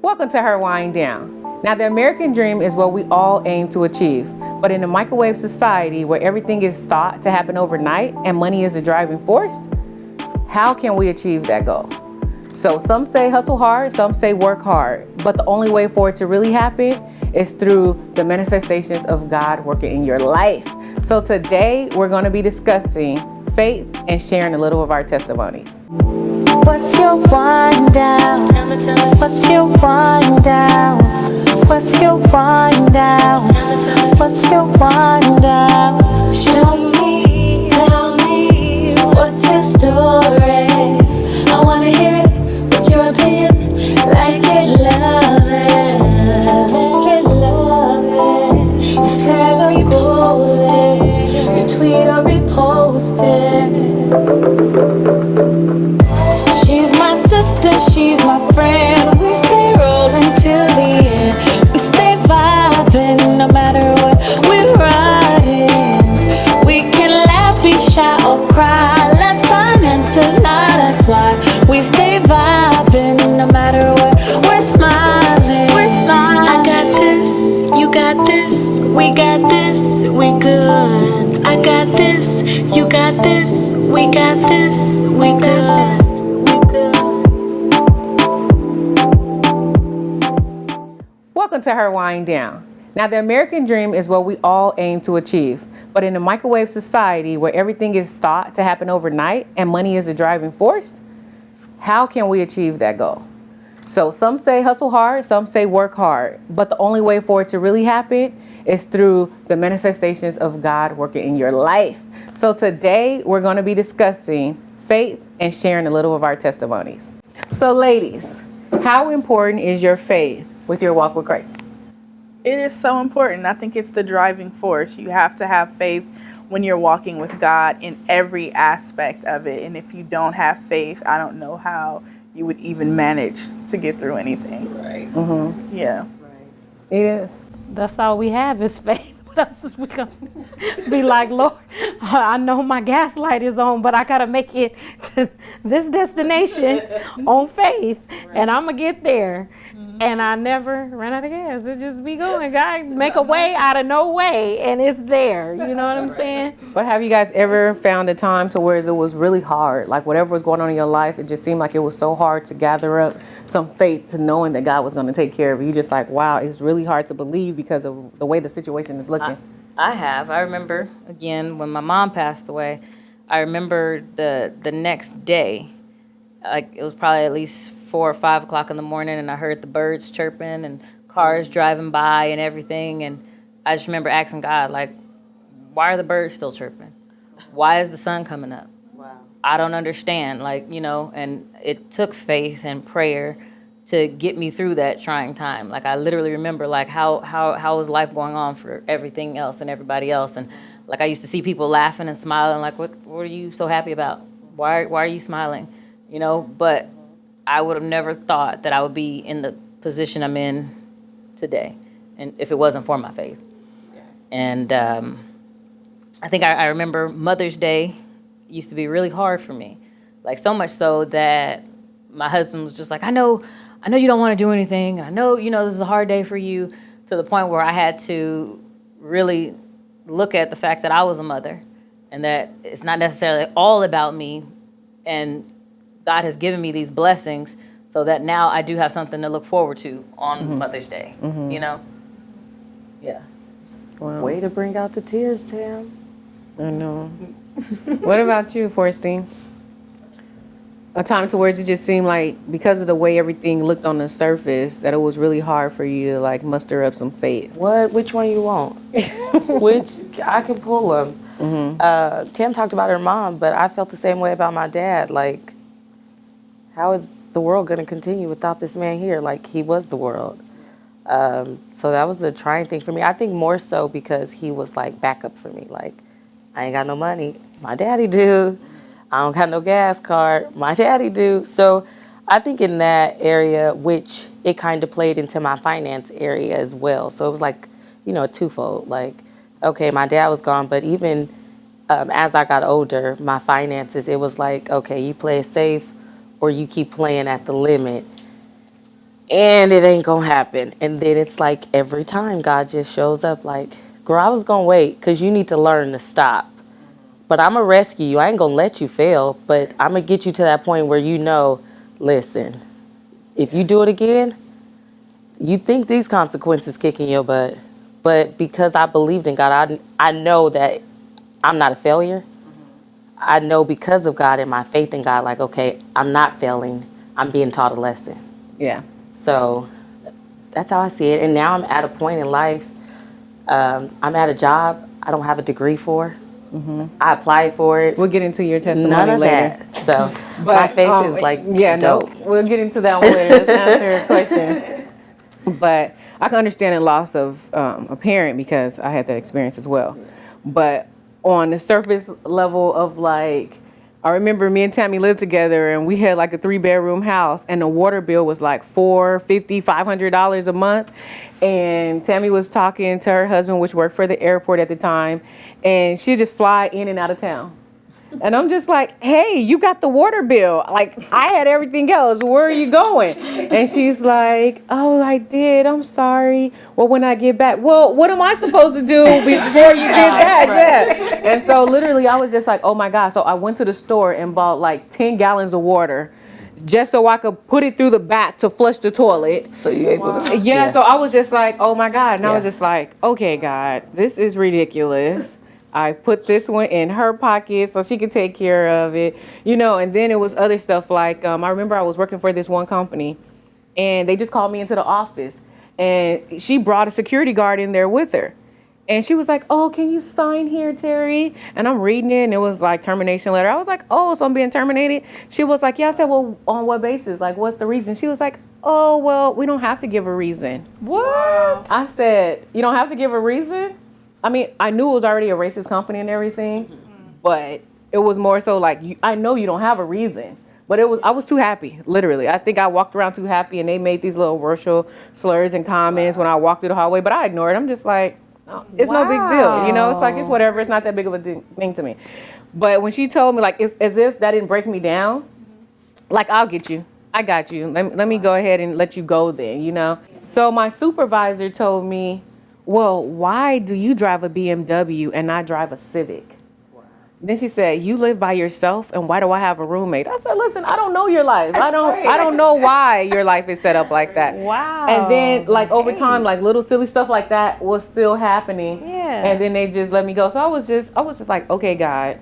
Welcome to Her Wind Down. Now, the American dream is what we all aim to achieve, but in a microwave society where everything is thought to happen overnight and money is the driving force, how can we achieve that goal? So some say hustle hard, some say work hard, but the only way for it to really happen is through the manifestations of God working in your life. So today we're going to be discussing faith and sharing a little of our testimonies. What's your wind down? Tell me. What's your wind down? What's your wind down? Tell me. What's your wind down? Show me, tell me, what's your story? I wanna hear it. What's your opinion? Like it, love it. Hashtag it, love it. Hashtag or post it. Retweet or repost it. She's my sister, she's my friend. We stay rolling to the end. We stay vibing no matter what we're riding. We can laugh, be shy or cry. Let's find answers, not ask why. We stay vibing no matter what. We're smiling. I got this, you got this. We got this, we good. I got this, you got this. We got this, we good. Welcome to Her Wind Down. Now, the American dream is what we all aim to achieve, but in a microwave society where everything is thought to happen overnight and money is the driving force, how can we achieve that goal? So some say hustle hard, some say work hard, but the only way for it to really happen is through the manifestations of God working in your life. So today we're going to be discussing faith and sharing a little of our testimonies. So ladies, how important is your faith with your walk with Christ? It is so important. I think it's the driving force. You have to have faith when you're walking with God in every aspect of it. And if you don't have faith, I don't know how you would even manage to get through anything. Right. Mm-hmm. Yeah. Right. It is. That's all we have is faith. What else is we gonna be like, Lord, I know my gas light is on, but I gotta make it to this destination on faith, and I'm gonna get there. And I never run out of gas. It just be going. God make a way out of no way, and it's there. You know what I'm saying? But have you guys ever found a time to where it was really hard? Like whatever was going on in your life, it just seemed like it was so hard to gather up some faith to knowing that God was going to take care of you. You just like, wow, it's really hard to believe because of the way the situation is looking. I have. I remember, again, when my mom passed away, I remember the next day, like it was probably at least 4 or 5 o'clock in the morning, and I heard the birds chirping and cars driving by and everything, and I just remember asking God, like, why are the birds still chirping? Why is the sun coming up? Wow. I don't understand, like, you know, and it took faith and prayer to get me through that trying time. Like, I literally remember, like, how was life going on for everything else and everybody else, and like I used to see people laughing and smiling, like, what are you so happy about? Why are you smiling? You know, but I would have never thought that I would be in the position I'm in today, and if it wasn't for my faith. Yeah. And I think I remember Mother's Day used to be really hard for me, like so much so that my husband was just like, I know you don't want to do anything, and I know this is a hard day for you, to the point where I had to really look at the fact that I was a mother, and that it's not necessarily all about me, and God has given me these blessings so that now I do have something to look forward to on Mother's Day, you know? Yeah. Wow. Way to bring out the tears, Tam. I know. What about you, Forrestine? A time to where it just seemed like because of the way everything looked on the surface that it was really hard for you to like muster up some faith. What? Which one you want? Which I can pull them. Tam talked about her mom, but I felt the same way about my dad. Like, how is the world going to continue without this man here? Like, he was the world. So that was a trying thing for me. I think more so because he was like backup for me. Like, I ain't got no money. My daddy do. I don't got no gas card. My daddy do. So I think in that area, which it kind of played into my finance area as well. So it was like, a twofold. Like, okay, my dad was gone, but even as I got older, my finances, it was like, okay, you play it safe or you keep playing at the limit. and it ain't gonna happen. And then it's like every time God just shows up like, girl, I was gonna wait because you need to learn to stop. But I'm gonna rescue you. I ain't gonna let you fail, but I'm gonna get you to that point where you know, listen, if you do it again, you think these consequences kicking your butt. But because I believed in God, I know that I'm not a failure. I know because of God and my faith in God, like, okay, I'm not failing. I'm being taught a lesson. Yeah. So that's how I see it. And now I'm at a point in life, I'm at a job I don't have a degree for. I applied for it. We'll get into your testimony None of later. that. So my faith is like yeah, dope. no, we'll get into that one later. Let's answer your questions. But I can understand the loss of a parent because I had that experience as well. But on the surface level of like, I remember me and Tammy lived together and we had like a 3-bedroom house and the water bill was like $500 a month. And Tammy was talking to her husband, which worked for the airport at the time, and she'd just fly in and out of town. And I'm just like, hey, you got the water bill. Like, I had everything else. Where are you going? And she's like, oh, I did. I'm sorry. Well, when I get back, well, what am I supposed to do before you get back? Yeah. And so literally I was just like, oh my God. So I went to the store and bought like 10 gallons of water just so I could put it through the back to flush the toilet. So you able to? Yeah, so I was just like, oh my God. And I was Yeah. just like, okay, God, this is ridiculous. I put this one in her pocket so she could take care of it, you know, and then it was other stuff like, I remember I was working for this one company and they just called me into the office and she brought a security guard in there with her. And she was like, oh, can you sign here, Terry? And I'm reading it and it was like termination letter. I was like, oh, so I'm being terminated? She was like, yeah. I said, well, on what basis? Like, what's the reason? She was like, oh, well, we don't have to give a reason. What? I said, you don't have to give a reason? I mean, I knew it was already a racist company and everything, but it was more so like, I know you don't have a reason. But I was too happy, literally. I think I walked around too happy and they made these little racial slurs and comments when I walked through the hallway, but I ignored it. I'm just like, oh, it's no big deal. You know, it's like, it's whatever. It's not that big of a thing to me. But when she told me, like, it's as if that didn't break me down, like, I'll get you. I got you. Let me go ahead and let you go then, you know? So my supervisor told me, well, why do you drive a BMW and I drive a Civic? Then she said, you live by yourself and why do I have a roommate? I said, listen, I don't know your life. I don't know why your life is set up like that. Wow. And then like over time, like little silly stuff like that was still happening. Yeah. And then they just let me go. So I was just like, okay, God,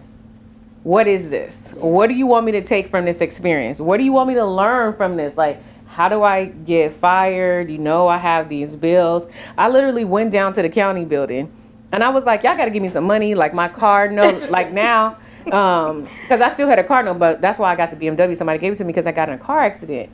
what is this? What do you want me to take from this experience? What do you want me to learn from this? Like, how do I get fired? You know, I have these bills. I literally went down to the county building and I was like, y'all got to give me some money, like my car note, like now, because I still had a car note, but that's why I got the BMW. Somebody gave it to me because I got in a car accident,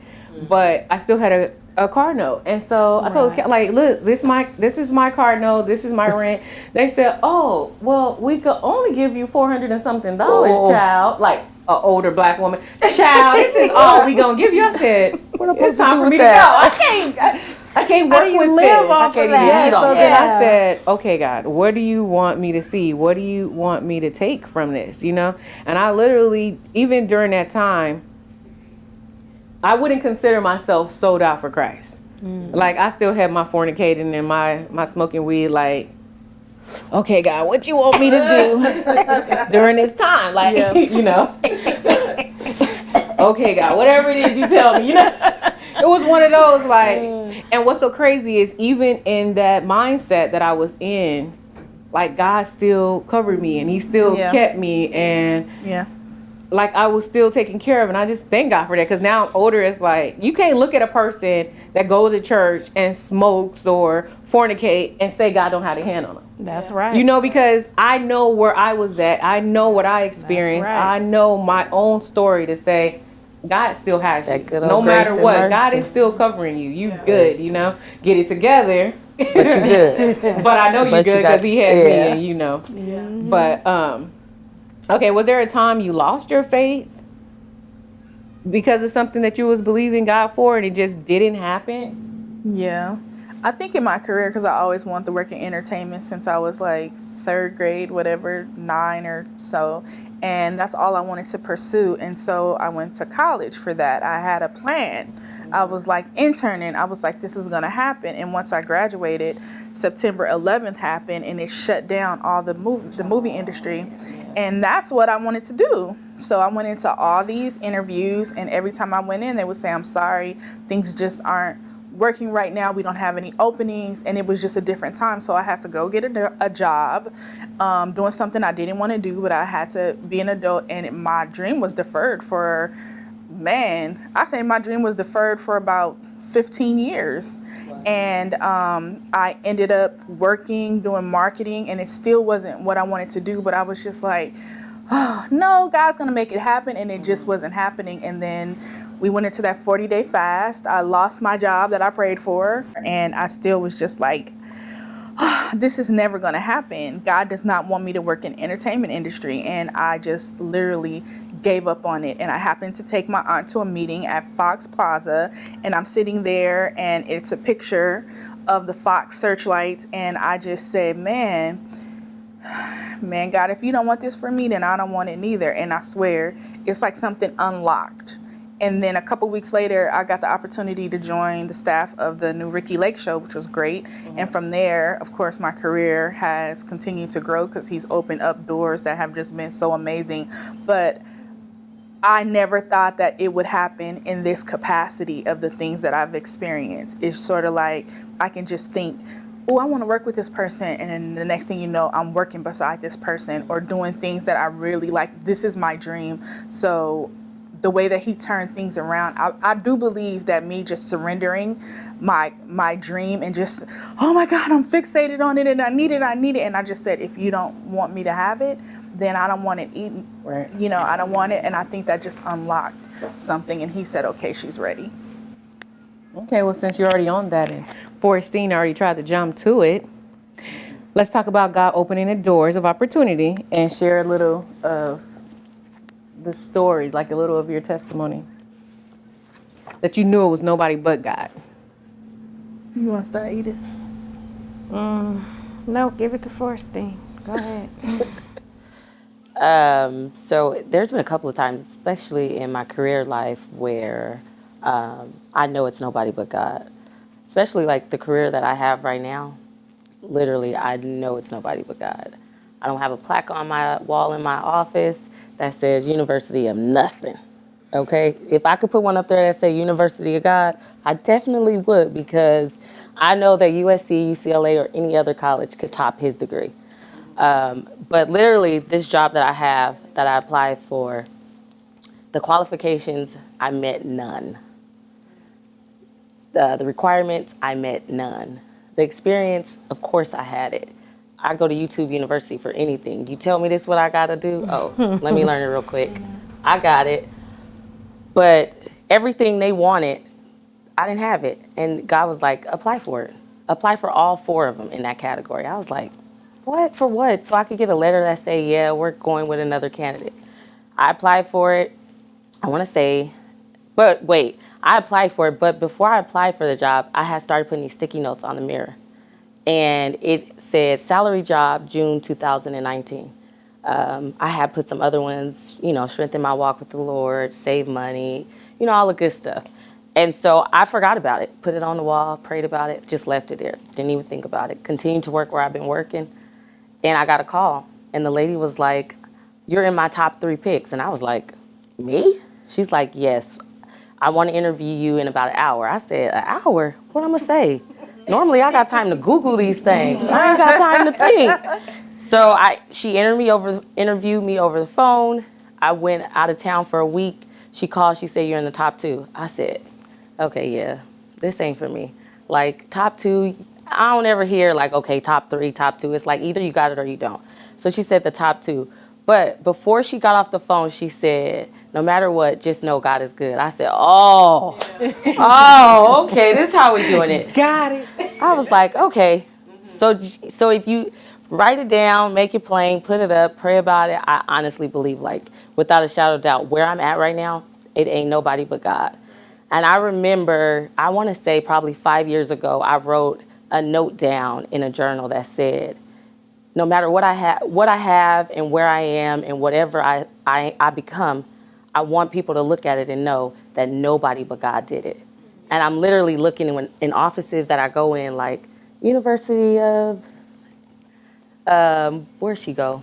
but I still had a car note. And so I told, like, look, this is my car note. This is my rent. They said, oh, well, we could only give you $400 and something, child. Like, an older black woman, child, this is all we gonna give you. I said, it's time for me to go. I can't work with this. I can't even Yeah, eat so on then that. I said, okay, God, what do you want me to see? What do you want me to take from this? You know? And I literally, even during that time, I wouldn't consider myself sold out for Christ. Like, I still had my fornicating and my smoking weed, like, okay, God, what you want me to do during this time? Like, you know, okay, God, whatever it is you tell me, you know, it was one of those, like, and what's so crazy is even in that mindset that I was in, like, God still covered me and he still kept me and like I was still taken care of, and I just thank God for that because now I'm older. It's like you can't look at a person that goes to church and smokes or fornicate and say God don't have a hand on them. That's right. You know, because I know where I was at. I know what I experienced. That's right. I know my own story to say God still has you. good old No grace matter and what, mercy. God is still covering you. You good, you know. Get it together. But you good. But I know you're But you good got- because He had me, yeah. and you know. But okay, was there a time you lost your faith because of something that you was believing God for and it just didn't happen? Yeah. I think in my career, because I always wanted to work in entertainment since I was like third grade, whatever, 9 or so. And that's all I wanted to pursue. And so I went to college for that. I had a plan. I was like interning. I was like, this is gonna happen. And once I graduated, September 11th happened, and it shut down all the movie industry. And that's what I wanted to do. So I went into all these interviews, and every time I went in, they would say, I'm sorry, things just aren't working right now. We don't have any openings. And it was just a different time. So I had to go get a job, doing something I didn't want to do, but I had to be an adult. And my dream was deferred for, man, I say my dream was deferred for about 15 years. And I ended up working, doing marketing, and it still wasn't what I wanted to do. But I was just like, oh, no, God's going to make it happen. And it just wasn't happening. And then we went into that 40-day fast. I lost my job that I prayed for. And I still was just like, oh, this is never going to happen. God does not want me to work in entertainment industry. And I just literally gave up on it. And I happened to take my aunt to a meeting at Fox Plaza, and I'm sitting there, and it's a picture of the Fox searchlights. And I just said, man, God, if you don't want this for me, then I don't want it neither. And I swear, it's like something unlocked. And then a couple weeks later, I got the opportunity to join the staff of the new Ricky Lake show, which was great. Mm-hmm. And from there, of course, my career has continued to grow because he's opened up doors that have just been so amazing. But I never thought that it would happen in this capacity of the things that I've experienced. It's sort of like I can just think, oh, I want to work with this person. And then the next thing you know, I'm working beside this person or doing things that I really like. This is my dream. So the way that he turned things around, I do believe that me just surrendering my dream and just, oh my God, I'm fixated on it and I need it. And I just said, if you don't want me to have it, then I don't want it eaten. Right. You know, I don't want it. And I think that just unlocked something. And he said, okay, she's ready. Okay, well, since you're already on that and Forrestine already tried to jump to it, let's talk about God opening the doors of opportunity and share a little of the stories, like a little of your testimony that you knew it was nobody but God. You want to start, Edith? No, give it to Forrestine. Go ahead. So there's been a couple of times, especially in my career life, where I know it's nobody but God. Especially like the career that I have right now. Literally, I know it's nobody but God. I don't have a plaque on my wall in my office that says University of Nothing. Okay? If I could put one up there that said University of God, I definitely would, because I know that USC, UCLA, or any other college could top his degree. But literally, this job that I have, that I applied for, the qualifications, I met none. The requirements, I met none. The experience, of course I had it. I go to YouTube University for anything. You tell me this is what I got to do? Oh, let me learn it real quick. I got it. But everything they wanted, I didn't have it. And God was like, apply for it. Apply for all 4 of them in that category. I was like, what? For what? So I could get a letter that say, yeah, we're going with another candidate. I applied for it. I want to say, but wait, I applied for it. But before I applied for the job, I had started putting these sticky notes on the mirror. And it said salary job, June 2019. I had put some other ones, you know, strengthen my walk with the Lord, save money, you know, all the good stuff. And so I forgot about it, put it on the wall, prayed about it, just left it there. Didn't even think about it. Continued to work where I've been working. And I got a call. And the lady was like, you're in my top 3 picks. And I was like, me? She's like, yes, I want to interview you in about an hour. I said, an hour? What am I going to say? Normally, I got time to Google these things. I ain't got time to think. So she interviewed me over the phone. I went out of town for a week. She called. She said, you're in the top 2. I said, okay, yeah, this ain't for me. Like, top 2, I don't ever hear, like, okay, top 3, top 2. It's like either you got it or you don't. So she said the top 2. But before she got off the phone, she said, no matter what, just know God is good. I said, oh, okay, this is how we're doing it. Got it. I was like, okay. So if you write it down, make it plain, put it up, pray about it, I honestly believe, like, without a shadow of doubt, where I'm at right now, it ain't nobody but God. And I remember, I want to say probably 5 years ago, I wrote a note down in a journal that said, no matter what I have and where I am and whatever I become, I want people to look at it and know that nobody but God did it. And I'm literally looking in offices that I go in, like University of, where'd she go?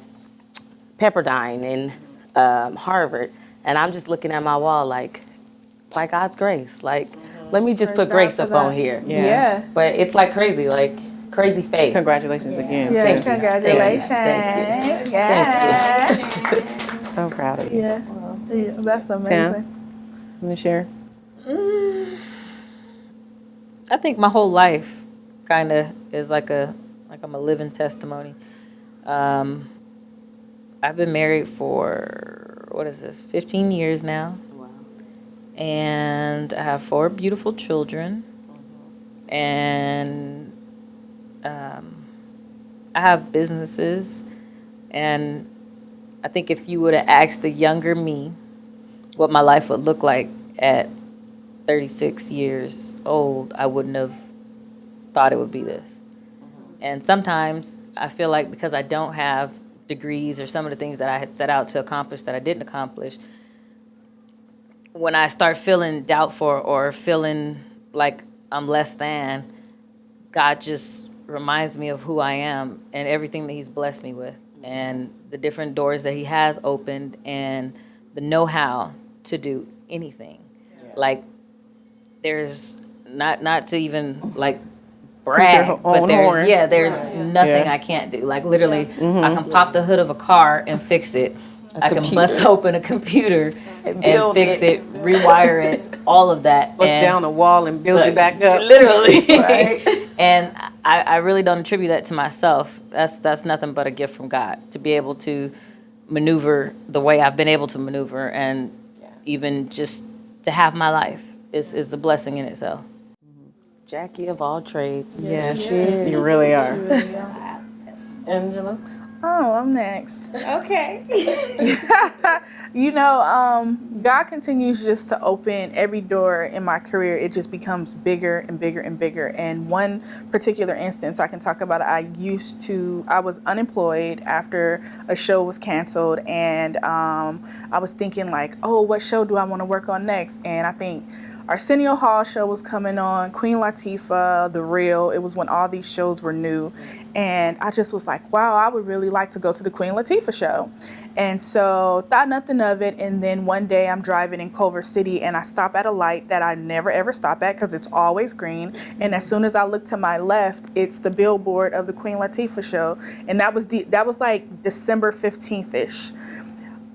Pepperdine and Harvard. And I'm just looking at my wall like, by God's grace, like, let me just Praise put God grace for up on that. here. Yeah. But it's like crazy faith. Congratulations again. Yeah, Thank you. congratulations. Thank you. Yeah. So proud of you. Yeah. Yeah, that's amazing. Tam, you want to share? I think my whole life kind of is like I'm a living testimony. I've been married for, 15 years now. Wow. And I have 4 beautiful children. And I have businesses. And I think if you would have asked the younger me what my life would look like at 36 years old, I wouldn't have thought it would be this. And sometimes I feel like because I don't have degrees or some of the things that I had set out to accomplish that I didn't accomplish, when I start feeling doubtful or feeling like I'm less than, God just reminds me of who I am and everything that He's blessed me with and the different doors that He has opened and the know-how to do anything. Like, there's not to even like brag, your but own there's horn. there's nothing Yeah. I can't do. Like, literally, I can pop the hood of a car and fix it. I can bust open a computer and build fix it. it, rewire it, all of that. Bust and down a wall and build it back up. literally. Right. And I really don't attribute that to myself. That's nothing but a gift from God to be able to maneuver the way I've been able to maneuver, and even just to have my life is a blessing in itself. Jackie of all trades. Yes, you really are. Angela. Oh, I'm next. Okay. God continues just to open every door in my career. It just becomes bigger and bigger and bigger. And one particular instance I can talk about, I was unemployed after a show was canceled. And I was thinking like, oh, what show do I want to work on next? And I think Arsenio Hall show was coming on, Queen Latifah, The Real. It was when all these shows were new. And I just was like, wow, I would really like to go to the Queen Latifah show. And so thought nothing of it. And then one day I'm driving in Culver City and I stop at a light that I never ever stop at because it's always green. And as soon as I look to my left, it's the billboard of the Queen Latifah show. And that was like December 15th-ish.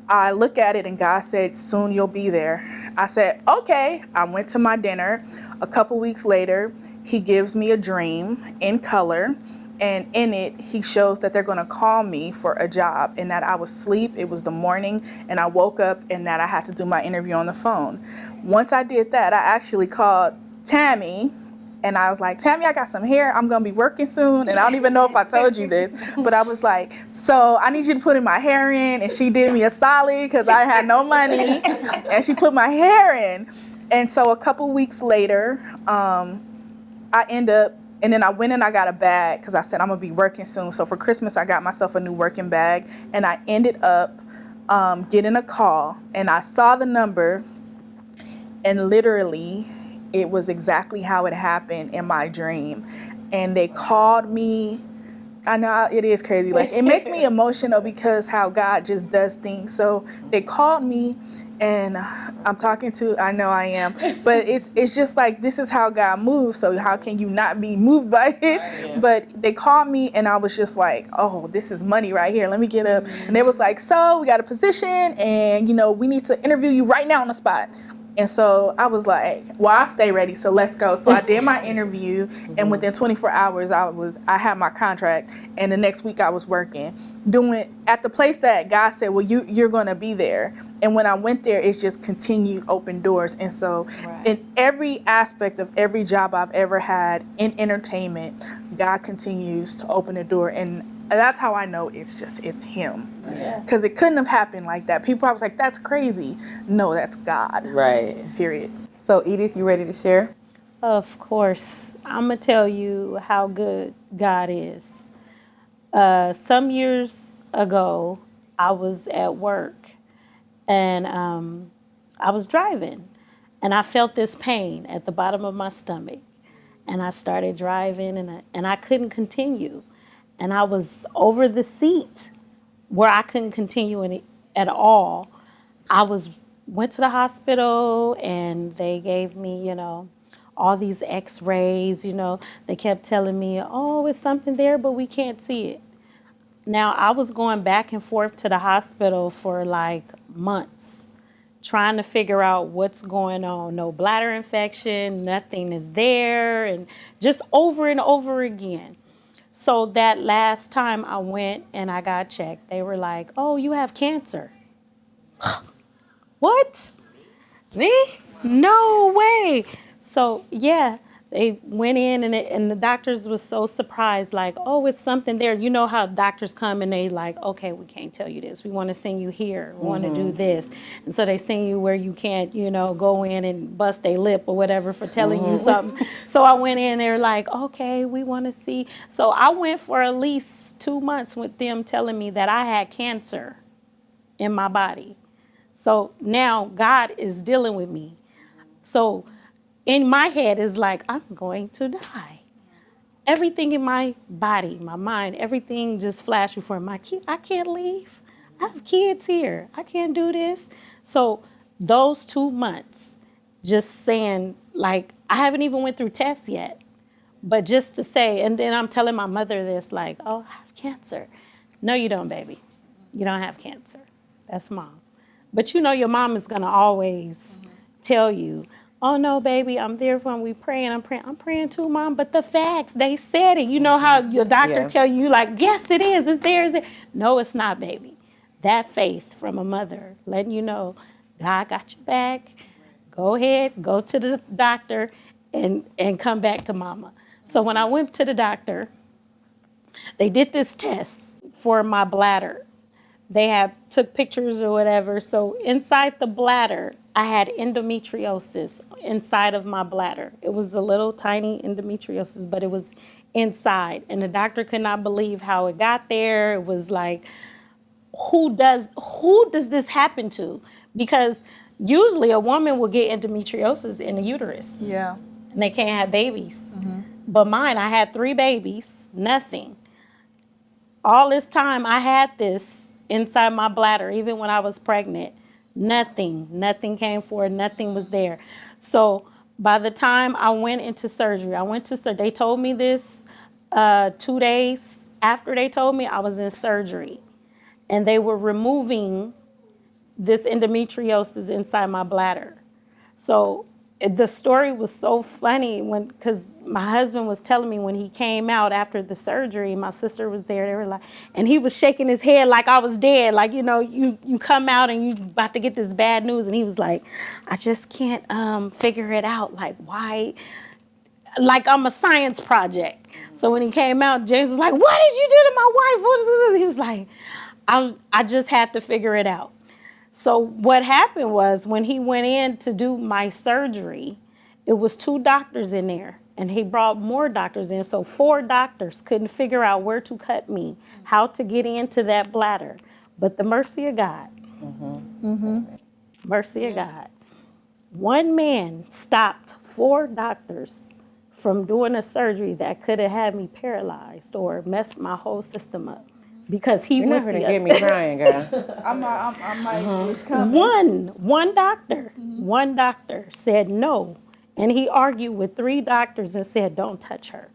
I look at it and God said, soon you'll be there. I said, okay. I went to my dinner. A couple weeks later, He gives me a dream in color. And in it, He shows that they're going to call me for a job and that I was asleep. It was the morning and I woke up and that I had to do my interview on the phone. Once I did that, I actually called Tammy. And I was like, Tammy, I got some hair. I'm going to be working soon. And I don't even know if I told you this, but I was like, so I need you to put in my hair in. And she did me a solid because I had no money. And she put my hair in. And so a couple weeks later, I end up, and then I went and I got a bag because I said, I'm going to be working soon. So for Christmas, I got myself a new working bag. And I ended up getting a call. And I saw the number. And literally, it was exactly how it happened in my dream. And they called me. I know it is crazy. Like, it makes me emotional because how God just does things. So they called me and I'm talking to, I know I am, but it's just like, this is how God moves. So how can you not be moved by it? Right, yeah. But they called me and I was just like, oh, this is money right here. Let me get up. And they was like, so we got a position and, we need to interview you right now on the spot. And so I was like, well, I'll stay ready, so let's go. So I did my interview, and within 24 hours, I had my contract, and the next week I was working, doing at the place that God said, well, you're going to be there. And when I went there, it's just continued open doors. And so in every aspect of every job I've ever had in entertainment, God continues to open the door. And that's how I know it's Him. Because it couldn't have happened like that. People, I was like, that's crazy. No, that's God. Right. Period. So Edith, you ready to share? Of course. I'm going to tell you how good God is. Some years ago, I was at work and I was driving. And I felt this pain at the bottom of my stomach. And I started driving, and I couldn't continue. And I was over the seat where I couldn't continue at all. Went to the hospital, and they gave me, all these x-rays. They kept telling me, oh, it's something there, but we can't see it. Now, I was going back and forth to the hospital for like months, trying to figure out what's going on. No bladder infection, nothing is there, and just over and over again. So that last time I went and I got checked, they were like, oh, you have cancer. What? Me? No way. So, yeah, they went in, and the doctors was so surprised, like, oh, it's something there. You know how doctors come and they like, okay, we can't tell you this. We want to send you here. We want to do this. And so they send you where you can't, go in and bust a lip or whatever for telling you something. So I went in, they're like, okay, we want to see. So I went for at least 2 months with them telling me that I had cancer in my body. So now God is dealing with me. So in my head is like, I'm going to die. Everything in my body, my mind, everything just flashed before my kid. I can't leave. I have kids here. I can't do this. So those 2 months, just saying, like, I haven't even went through tests yet. But just to say, and then I'm telling my mother this, like, oh, I have cancer. No, you don't, baby. You don't have cancer. That's mom. But your mom is going to always tell you, oh, no, baby, I'm there when we praying. I'm praying too, Mom. But the facts, they said it. You know how your doctor tell you, like, yes, it is. It's there. It's there. No, it's not, baby. That faith from a mother letting you know, God got your back. Go ahead, go to the doctor and come back to mama. So when I went to the doctor, they did this test for my bladder. They took pictures or whatever. So inside the bladder, I had endometriosis inside of my bladder. It was a little tiny endometriosis, but it was inside. And the doctor could not believe how it got there. It was like, who does this happen to? Because usually a woman will get endometriosis in the uterus. Yeah. And they can't have babies. But mine, I had 3 babies, nothing. All this time I had this inside my bladder, even when I was pregnant. Nothing came forward, nothing was there. So by the time I went into surgery, they told me this 2 days after they told me I was in surgery. And they were removing this endometriosis inside my bladder. So the story was so funny because my husband was telling me when he came out after the surgery, my sister was there. They were like, and he was shaking his head like I was dead. Like, you come out and you about to get this bad news. And he was like, I just can't figure it out. Like, why? Like, I'm a science project. So when he came out, James was like, what did you do to my wife? What is this? He was like, I just had to figure it out. So what happened was when he went in to do my surgery, it was 2 doctors in there, and he brought more doctors in. So 4 doctors couldn't figure out where to cut me, how to get into that bladder. But the mercy of God, mercy of God. One man stopped 4 doctors from doing a surgery that could have had me paralyzed or messed my whole system up. Because he You're not going to get me crying, girl. It's coming. One doctor said no. And he argued with 3 doctors and said, don't touch her.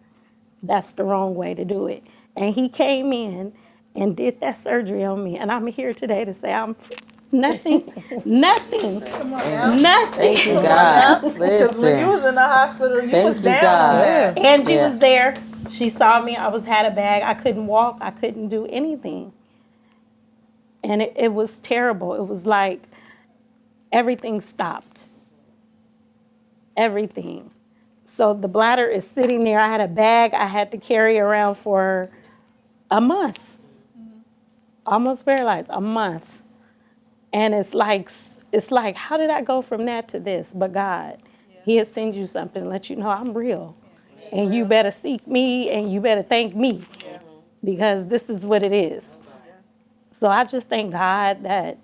That's the wrong way to do it. And he came in and did that surgery on me. And I'm here today to say I'm nothing. Come on now. Nothing. Thank you, God. Because when you was in the hospital, you was down on that. Angie was there. She saw me. I had a bag. I couldn't walk. I couldn't do anything. And it was terrible. It was like everything stopped. Everything. So the bladder is sitting there. I had a bag I had to carry around for a month. Almost paralyzed, a month. And it's like, how did I go from that to this? But God, He'll send you something, let you know I'm real. And you better seek me and you better thank me because this is what it is. So I just thank God that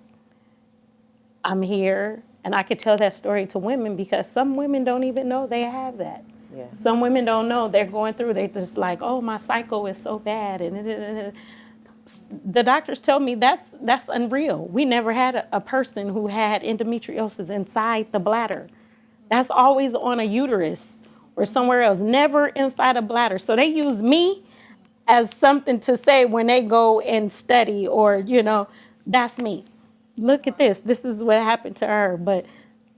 I'm here And I could tell that story to women because some women don't even know they have that. Yeah. Some women don't know they're going through. They just like, oh, my cycle is so bad, and the doctors tell me that's unreal. We never had a person who had endometriosis inside the bladder. That's always on a uterus or somewhere else, never inside a bladder. So they use me as something to say when they go and study, or, you know, that's me. Look at this. This is what happened to her. But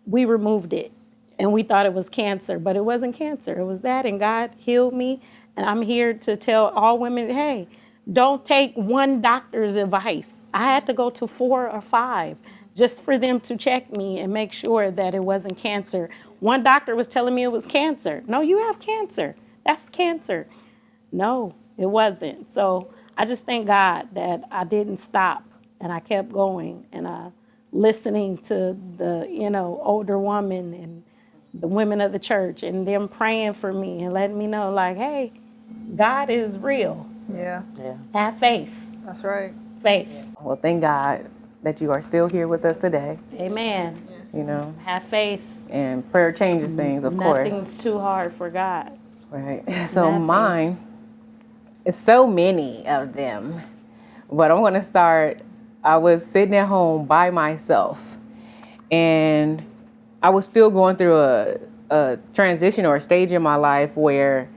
we removed it and we thought it was cancer, but it wasn't cancer. It was that. And God healed me. And I'm here to tell all women, hey, don't take one doctor's advice. I had to go to 4 or 5 just for them to check me and make sure that it wasn't cancer. One doctor was telling me it was cancer. No, you have cancer. That's cancer. No, it wasn't. So I just thank God that I didn't stop and I kept going and listening to the, you know, older woman and the women of the church and them praying for me and letting me know, like, hey, God is real. Yeah, Have faith. that's right. Faith. Well, thank God that you are still here with us today, Amen. you know, Have faith. and prayer changes things, of course. Nothing's too hard for God. Right. So Nothing. mine is so many of them, but I'm going to start. I was sitting at home by myself, and I was still going through a transition or a stage in my life where,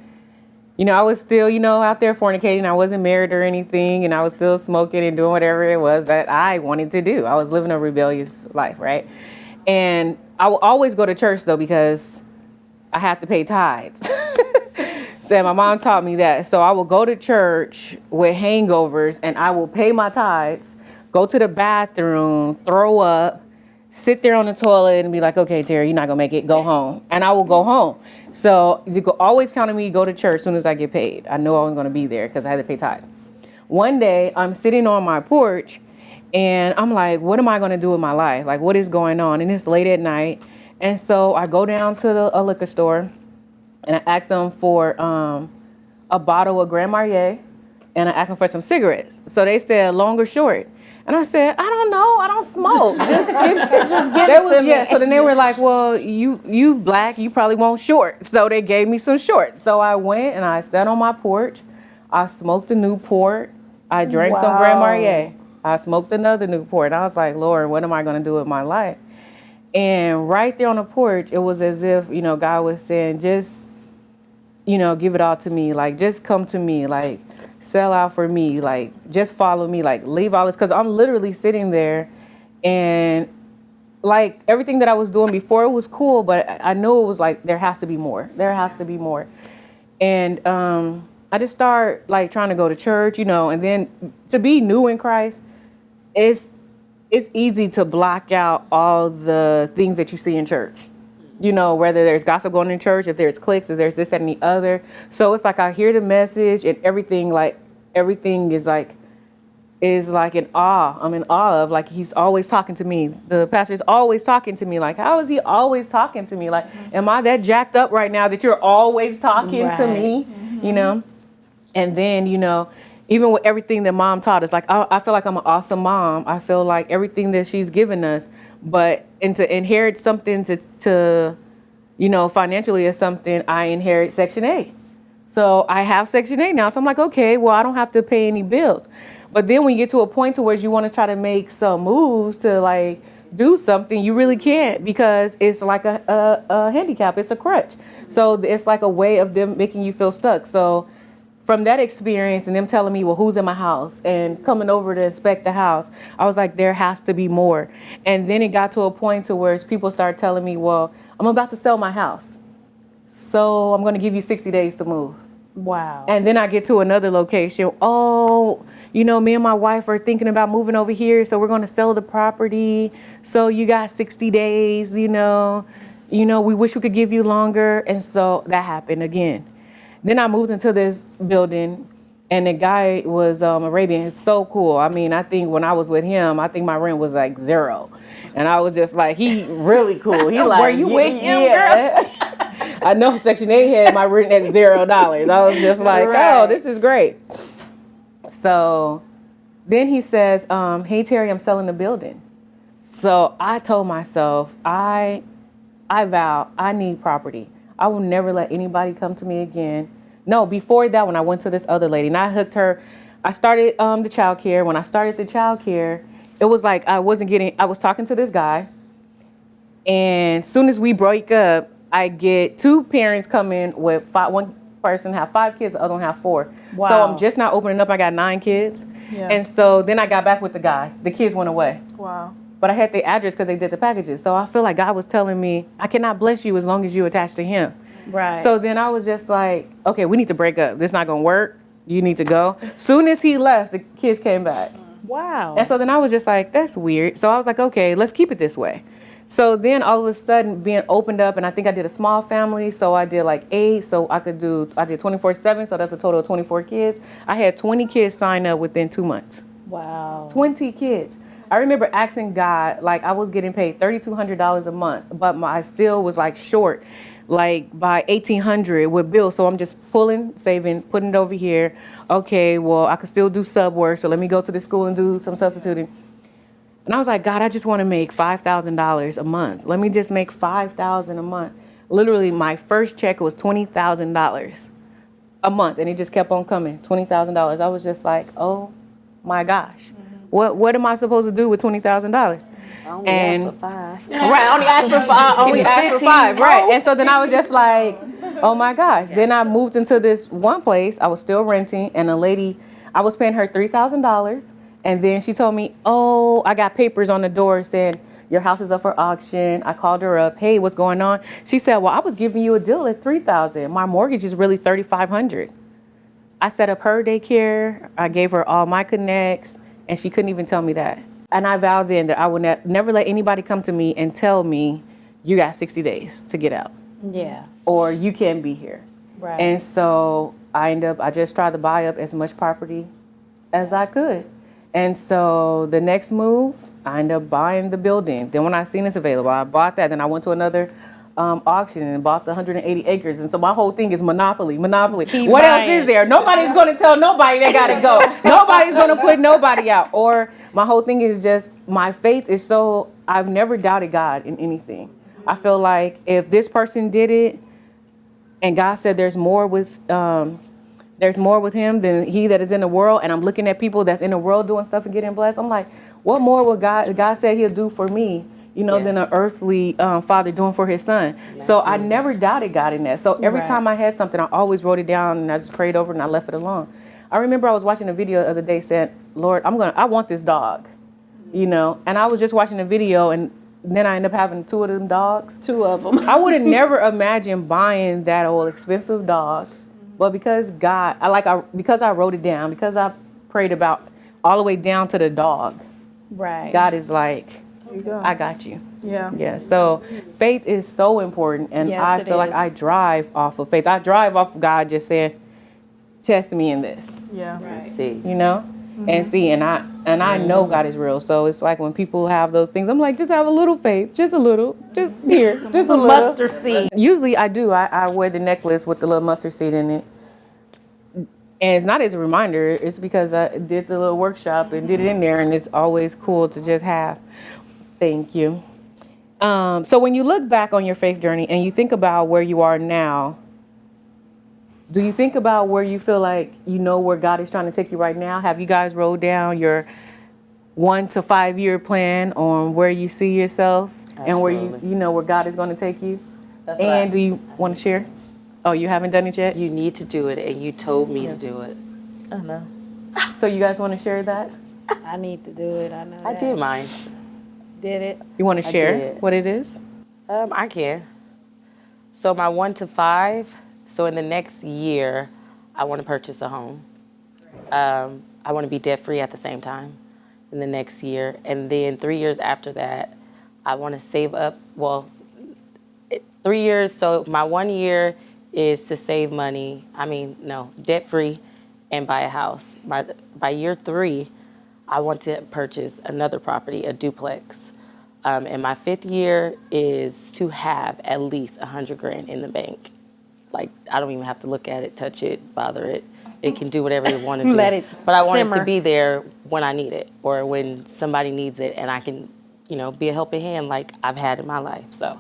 you know, I was still, you know, out there fornicating. I wasn't married or anything, and I was still smoking and doing whatever it was that I wanted to do. I was living a rebellious life, right? And I will always go to church, though, because I have to pay tithes. So my mom taught me that. So I will go to church with hangovers, and I will pay my tithes, go to the bathroom, throw up, sit there on the toilet and be like, okay, Terry, you're not going to make it. Go home. And I will go home. So you could always count on me to go to church as soon as I get paid. I know I was going to be there because I had to pay tithes. One day, I'm sitting on my porch, and I'm like, what am I going to do with my life? Like, what is going on? And it's late at night. And so I go down to a liquor store, and I ask them for a bottle of Grand Marnier, and I asked them for some cigarettes. So they said long or short. And I said, I don't know. I don't smoke. Just give it to me. Yeah, so then they were like, well, you black, you probably want short. So they gave me some short. So I went and I sat on my porch. I smoked a Newport. I drank some Grand Marnier. I smoked another Newport. And I was like, Lord, what am I going to do with my life? And right there on the porch, it was as if, you know, God was saying, just, you know, give it all to me. Like, just come to me. Like, sell out for me. Like, just follow me. Like, leave all this. Because I'm literally sitting there, and like everything that I was doing before, it was cool, but I knew it was like, there has to be more. There has to be more. And I just start like trying to go to church, you know, and then to be new in Christ, it's easy to block out all the things that you see in church. You know, whether there's gossip going in church, if there's cliques, if there's this, that, and the other. So it's like I hear the message and everything is like in awe. I'm in awe of, like, he's always talking to me. The pastor's always talking to me. Like, how is he always talking to me? Like, am I that jacked up right now that you're always talking to me? You know? And then, you know, even with everything that mom taught us, like, I feel like I'm an awesome mom. I feel like everything that she's given us, and to inherit something to, you know, financially is something, I inherit Section 8. So I have Section 8 now. So I'm like, okay, well, I don't have to pay any bills. But then when you get to a point to where you want to try to make some moves to like do something, you really can't, because it's like a handicap. It's a crutch. So it's like a way of them making you feel stuck. So from that experience and them telling me, well, who's in my house, and coming over to inspect the house, I was like, there has to be more. And then it got to a point to where people started telling me, well, I'm about to sell my house, so I'm going to give you 60 days to move. Wow. And then I get to another location. Oh, you know, me and my wife are thinking about moving over here, so we're going to sell the property. So you got 60 days, you know, we wish we could give you longer. And so that happened again. Then I moved into this building, and the guy was Arabian. He's so cool. I mean, I think when I was with him, I think my rent was like $0. And I was just like, he really cool. He like, were you with him, girl? I know Section 8 had my rent at $0. I was just like, oh, this is great. So then he says, hey, Terry, I'm selling the building. So I told myself, I vow I need property. I will never let anybody come to me again. No, before that, when I went to this other lady and I hooked her, I started the child care. When I started the child care, it was like I was talking to this guy, and soon as we break up, I get two parents come in with five. One person have 5 kids, the other one have 4. Wow. So I'm just not opening up. I got 9 kids, Yeah. and so then I got back with the guy. The kids went away. Wow. But I had the address because they did the packages. So I feel like God was telling me, I cannot bless you as long as you attach to him. Right. So then I was just like, okay, we need to break up. This not going to work. You need to go. Soon as he left, the kids came back. wow. And so then I was just like, that's weird. So I was like, okay, let's keep it this way. So then all of a sudden being opened up, and I think I did a small family. So I did like 8. So I did 24/7. So that's a total of 24 kids. I had 20 kids sign up within 2 months. Wow. 20 kids. I remember asking God, like I was getting paid $3,200 a month, but I still was like short, like by $1,800 with bills. So I'm just pulling, saving, putting it over here. Okay, well I could still do sub work, so let me go to the school and do some substituting. And I was like, God, I just want to make $5,000 a month. Let me just make $5,000 a month. Literally, my first check was $20,000 a month, and it just kept on coming. $20,000. I was just like, oh my gosh. What am I supposed to do with $20,000? Only And- asked for 5. Right, only asked for 5. Only asked for 5. Right, and so then I was just like, oh my gosh. Then I moved into this one place. I was still renting, and a lady, I was paying her $3,000, and then she told me, oh, I got papers on the door saying your house is up for auction. I called her up. Hey, what's going on? She said, well, I was giving you a deal at $3,000. My mortgage is really $3,500. I set up her daycare. I gave her all my connects. And she couldn't even tell me that. And I vowed then that I would never let anybody come to me and tell me, you got 60 days to get out. Yeah. Or you can't be here. Right. And so I just tried to buy up as much property as I could. And so the next move, I ended up buying the building. Then when I seen it's available, I bought that. Then I went to another auction and bought the 180 acres. And so my whole thing is monopoly. What else is there? Nobody's going to tell nobody they got to go. Nobody's going to put nobody out. Or my whole thing is just my faith is so, I've never doubted God in anything. I feel like if this person did it and God said there's more with him than he that is in the world, and I'm looking at people that's in the world doing stuff and getting blessed, I'm like, what more will God said he'll do for me, than an earthly father doing for his son. So I never doubted God in that. So every time I had something, I always wrote it down and I just prayed over it and I left it alone. I remember I was watching a video the other day saying, Lord, I want this dog, and I was just watching a video and then I ended up having 2 of them dogs. 2 of them. I would have never imagined buying that old expensive dog, but because because I wrote it down, because I prayed about all the way down to the dog, Right. God is like, There you go. I got you. Yeah. Yeah. So faith is so important, and Yes, I it feel like is. I drive off of faith. I drive off of God just saying, test me in this, Yeah. See. and see, and I know God is real. So it's like when people have those things, I'm like, just have a little faith, just a little, just here, just a little. Mustard seed. Usually I do. I wear the necklace with the little mustard seed in it. And it's not as a reminder, it's because I did the little workshop and did it in there, and it's always cool to just have. Thank you. So when you look back on your faith journey and you think about where you are now, do you think about where you feel like where God is trying to take you right now? Have you guys wrote down your 1 to 5 year plan on where you see yourself and where where God is going to take you? That's what And do you want to share? Oh, you haven't done it yet? you need to do it, and you told me to do it. I know. So you guys want to share that? I need to do it. I know. I that. did mine. Did it? You want to share did. what it is? I can. So my 1 to 5. So in the next year, I want to purchase a home. I want to be debt free at the same time in the next year, and then 3 years after that, I want to save up. Well, 3 years. So my 1 year is to save money. Debt free, and buy a house. By year 3, I want to purchase another property, a duplex. And my 5th year is to have at least $100,000 in the bank. Like, I don't even have to look at it, touch it, bother it. It can do whatever it wants to do. Let it But I want it simmer. to be there when I need it, or when somebody needs it, and I can be a helping hand like I've had in my life. So,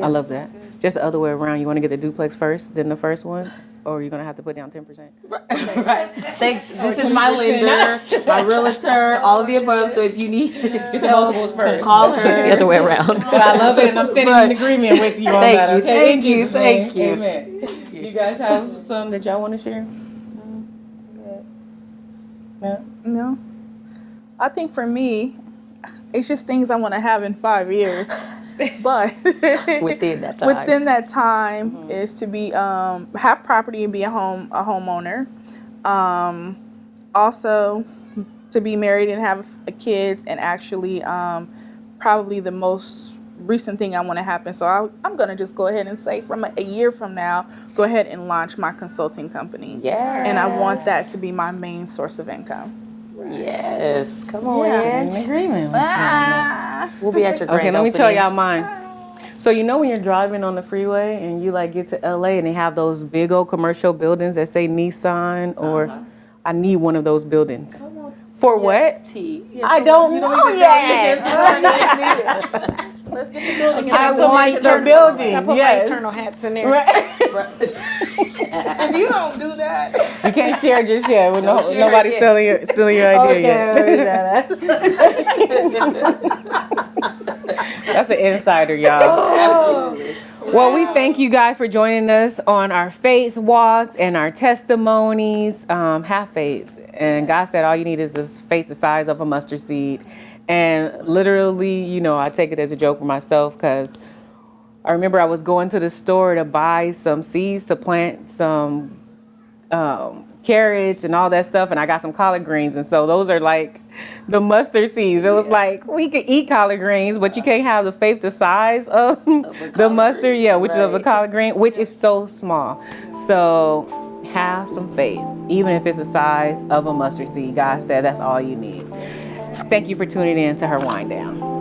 I love that. Just the other way around. You want to get the duplex first, then the first one, or you're gonna have to put down 10%. right. Thanks. This is my lender, my realtor, all of the above. So if you need multiples first. call her. The other way around. But I love it, and I'm standing in agreement with you on Thank that. you, Okay? thank In you, Jesus' thank name. you. Amen. You guys have some that y'all want to share? No. No. I think for me, it's just things I want to have in 5 years. But Within that time. within that time is to be have property and be a homeowner. Also to be married and have kids, and actually probably the most recent thing I want to happen. So I'm going to just go ahead and say from a year from now, go ahead and launch my consulting company. Yes. And I want that to be my main source of income. Yes. Come on, Yeah. In Ange. agreement. We'll be at your grand Okay, let me tell opening. y'all mine. So you know when you're driving on the freeway and you like get to LA and they have those big old commercial buildings that say Nissan, or I need one of those buildings. For what? I don't know yet. Let's get the building. I want the building. I put my Yes. eternal hats in there. Right. If you don't do that, You can't share just yet. With nobody yet. stealing your idea yet. That's an insider, y'all. Absolutely. Well, we thank you guys for joining us on our faith walks and our testimonies. Have faith. And God said all you need is this faith the size of a mustard seed. And literally, I take it as a joke for myself, because I remember I was going to the store to buy some seeds to plant some carrots and all that stuff, and I got some collard greens, and so those are like the mustard seeds. It was like, we could eat collard greens, but you can't have the faith the size of the mustard, which is of a collard green, which is so small. So have some faith, even if it's the size of a mustard seed. God said that's all you need. Thank you for tuning in to her Wind Down.